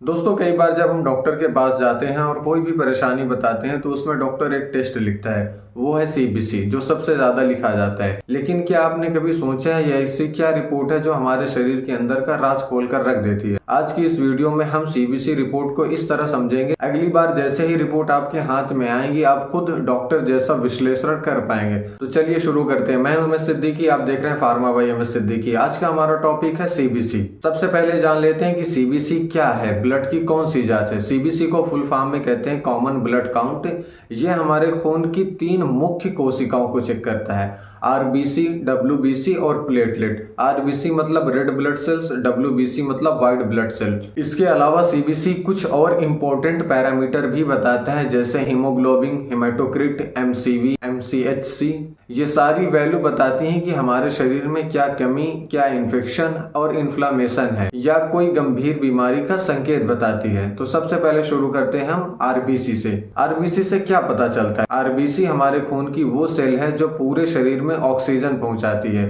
दोस्तों कई बार जब हम डॉक्टर के पास जाते हैं और कोई भी परेशानी बताते हैं तो उसमें डॉक्टर एक टेस्ट लिखता है। वो है सीबीसी, जो सबसे ज्यादा लिखा जाता है। लेकिन क्या आपने कभी सोचा है यह ऐसी क्या रिपोर्ट है जो हमारे शरीर के अंदर का राज खोल कर रख देती है। आज की इस वीडियो में हम सीबीसी रिपोर्ट को इस तरह समझेंगे, अगली बार जैसे ही रिपोर्ट आपके हाथ में आएगी आप खुद डॉक्टर जैसा विश्लेषण कर पाएंगे। तो चलिए शुरू करते हैं। मैं हूं एमएस सिद्दीकी, आप देख रहे हैं फार्मा बाई एमएस सिद्दीकी। आज का हमारा टॉपिक है सीबीसी। सबसे पहले जान लेते हैं कि सीबीसी क्या है। ब्लड की कौन सी जांच है? सीबीसी को फुल फॉर्म में कहते हैं कॉमन ब्लड काउंट। ये हमारे खून की 3 मुख्य कोशिकाओं को चेक करता है, आरबीसी, डब्ल्यूबीसी और प्लेटलेट। आरबीसी मतलब रेड ब्लड सेल्स, डब्ल्यूबीसी मतलब व्हाइट ब्लड सेल। इसके अलावा सीबीसी कुछ और इम्पोर्टेंट पैरामीटर भी बताता है, जैसे हीमोग्लोबिन, हेमाटोक्रिट, एमसीवी, एमसीएचसी। ये सारी वैल्यू बताती हैं कि हमारे शरीर में क्या कमी, क्या इन्फेक्शन और इन्फ्लामेशन है, या कोई गंभीर बीमारी का संकेत बताती है। तो सबसे पहले शुरू करते हैं हम आरबीसी से। आरबीसी से क्या पता चलता है? आरबीसी हमारे खून की वो सेल है जो पूरे शरीर में ऑक्सीजन पहुंचाती है।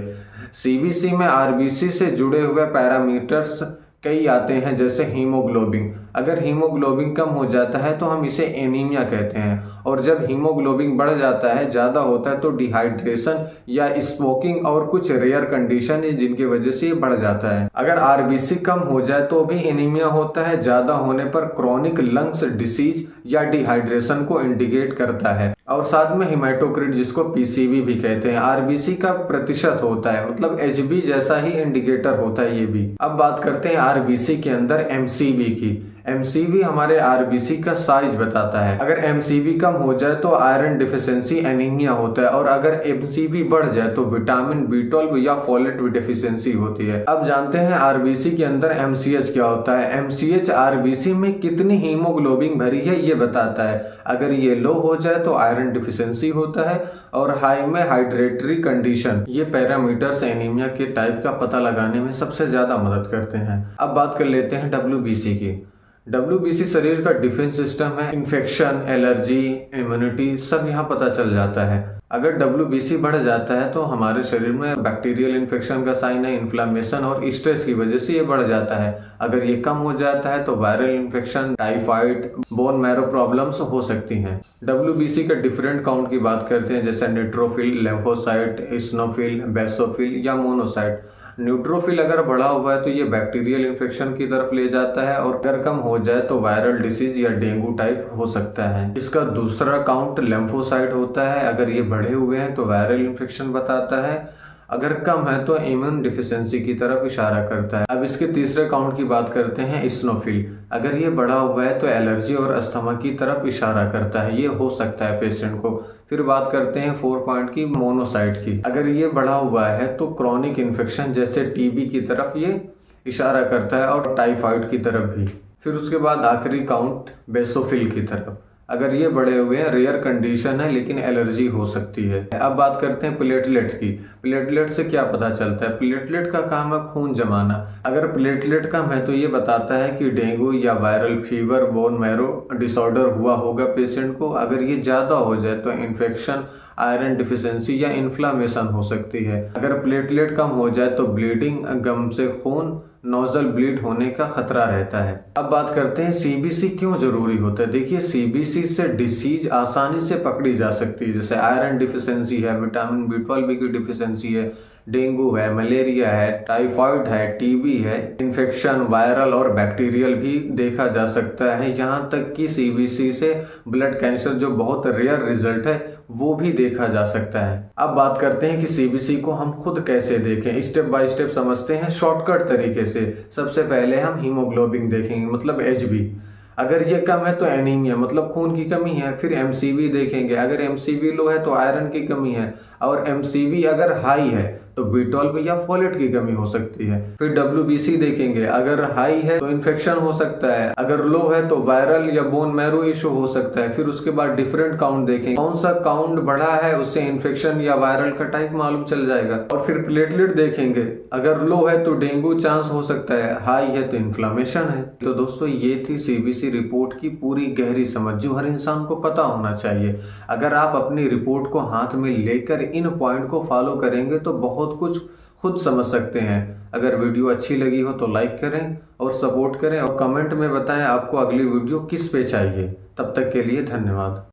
सीबीसी में आरबीसी से जुड़े हुए पैरामीटर्स कई आते हैं, जैसे हीमोग्लोबिन। अगर हीमोग्लोबिन कम हो जाता है तो हम इसे एनीमिया कहते हैं, और जब हीमोग्लोबिन बढ़ जाता है, ज्यादा होता है, तो डिहाइड्रेशन या स्मोकिंग और कुछ रेयर कंडीशन है जिनकी वजह से ये बढ़ जाता है। अगर आरबीसी कम हो जाए तो भी एनीमिया होता है, ज्यादा होने पर क्रॉनिक लंग्स डिसीज या डिहाइड्रेशन को इंडिकेट करता है। और साथ में हेमाटोक्रिट, जिसको पीसीवी भी कहते हैं, आरबीसी का प्रतिशत होता है, मतलब एचबी जैसा ही इंडिकेटर होता है ये भी। अब बात करते हैं आरबीसी के अंदर एमसीवी की। एमसीवी हमारे आरबीसी का साइज बताता है। अगर एमसीवी कम हो जाए तो आयरन डिफिशिएंसी एनीमिया होता है, और अगर एमसीवी बढ़ जाए तो विटामिन बी12 या फोलेट डिफिशिएंसी होती है। अब जानते हैं आरबीसी के अंदर एमसीएच क्या होता है। एमसीएच आरबीसी में कितनी हीमोग्लोबिन भरी है ये बताता है। अगर ये लो हो जाए तो आयरन डिफिशिएंसी होता है, और हाई में हाइड्रेटरी कंडीशन। ये पैरामीटर्स एनीमिया के टाइप का पता लगाने में सबसे ज्यादा मदद करते हैं। अब बात कर लेते हैं डब्ल्यूबीसी की। डब्ल्यूबीसी शरीर का डिफेंस सिस्टम है। इन्फेक्शन, एलर्जी, इम्यूनिटी सब यहाँ पता चल जाता है। अगर डब्ल्यूबीसी बढ़ जाता है तो हमारे शरीर में बैक्टीरियल इन्फेक्शन का साइन है, इन्फ्लामेशन और स्ट्रेस की वजह से ये बढ़ जाता है। अगर ये कम हो जाता है तो viral infection, typhoid, bone marrow problems हो सकती हैं। डब्ल्यूबीसी के डिफरेंट काउंट की बात करते हैं, जैसे न्यूट्रोफिल, लिम्फोसाइट, इस्नोफिल, बेसोफिल या मोनोसाइट। न्यूट्रोफिल अगर बढ़ा हुआ है तो ये बैक्टीरियल इन्फेक्शन की तरफ ले जाता है, और अगर कम हो जाए तो वायरल डिसीज या डेंगू टाइप हो सकता है। इसका दूसरा काउंट लिम्फोसाइट होता है। अगर ये बढ़े हुए हैं तो वायरल इन्फेक्शन बताता है, अगर कम है तो इम्यून डिफिशियंसी की तरफ इशारा करता है। अब इसके तीसरे काउंट की बात करते हैं, इस्नोफिल। अगर ये बढ़ा हुआ है तो एलर्जी और अस्थमा की तरफ इशारा करता है, ये हो सकता है पेशेंट को। फिर बात करते हैं 4 पॉइंट की, मोनोसाइट की। अगर ये बढ़ा हुआ है तो क्रॉनिक इन्फेक्शन जैसे टीबी की तरफ ये इशारा करता है, और टाइफाइड की तरफ भी। फिर उसके बाद आखिरी काउंट बेसोफिल की तरफ। अगर ये बढ़े हुए हैं, रेयर कंडीशन है लेकिन एलर्जी हो सकती है। अब बात करते हैं प्लेटलेट की। प्लेटलेट से क्या पता चलता है? प्लेटलेट का काम है खून जमाना। अगर प्लेटलेट कम है तो ये बताता है कि डेंगू या viral fever, bone marrow disorder हुआ होगा पेशेंट को। अगर ये ज्यादा हो जाए तो इन्फेक्शन, आयरन डिफिशियंसी या इन्फ्लामेशन हो सकती है। अगर प्लेटलेट कम हो जाए तो ब्लीडिंग, गम से खून, नोजल ब्लीड होने का खतरा रहता है। अब बात करते हैं सीबीसी क्यों जरूरी होता है। देखिए, सीबीसी से डिसीज आसानी से पकड़ी जा सकती है, जैसे आयरन डिफिशियंसी है, विटामिन बी12 की डिफिशियंसी है, डेंगू है, मलेरिया है, टाइफाइड है, टीबी है। इन्फेक्शन वायरल और बैक्टीरियल भी देखा जा सकता है। यहाँ तक कि सीबीसी से ब्लड कैंसर, जो बहुत रेयर रिजल्ट है, वो भी देखा जा सकता है। अब बात करते हैं कि सीबीसी को हम खुद कैसे देखें। स्टेप बाय स्टेप समझते हैं शॉर्टकट तरीके से। सबसे पहले हम हीमोग्लोबिन देखेंगे, मतलब एचबी। अगर ये कम है तो एनीमिया, मतलब खून की कमी है। फिर एमसीवी देखेंगे। अगर एमसीवी लो है तो आयरन की कमी है, और एमसीवी अगर हाई है तो बी12 या फोलेट की कमी हो सकती है। फिर डब्ल्यूबीसी देखेंगे। अगर हाई है तो इन्फेक्शन हो सकता है, अगर लो है तो वायरल या बोन मैरो इशू हो सकता है। फिर उसके बाद डिफरेंट काउंट देखेंगे, कौन सा काउंट बढ़ा है उससे इन्फेक्शन या वायरल का टाइप मालूम चल जाएगा। और फिर प्लेटलेट देखेंगे। अगर लो है तो डेंगू चांस हो सकता है, हाई है तो इन्फ्लामेशन है। तो दोस्तों, ये थी सीबीसी रिपोर्ट की पूरी गहरी समझ, जो हर इंसान को पता होना चाहिए। अगर आप अपनी रिपोर्ट को हाथ में लेकर इन पॉइंट को फॉलो करेंगे तो बहुत कुछ खुद समझ सकते हैं। अगर वीडियो अच्छी लगी हो तो लाइक करें और सपोर्ट करें और कमेंट में बताएं आपको अगली वीडियो किस पे चाहिए। तब तक के लिए धन्यवाद।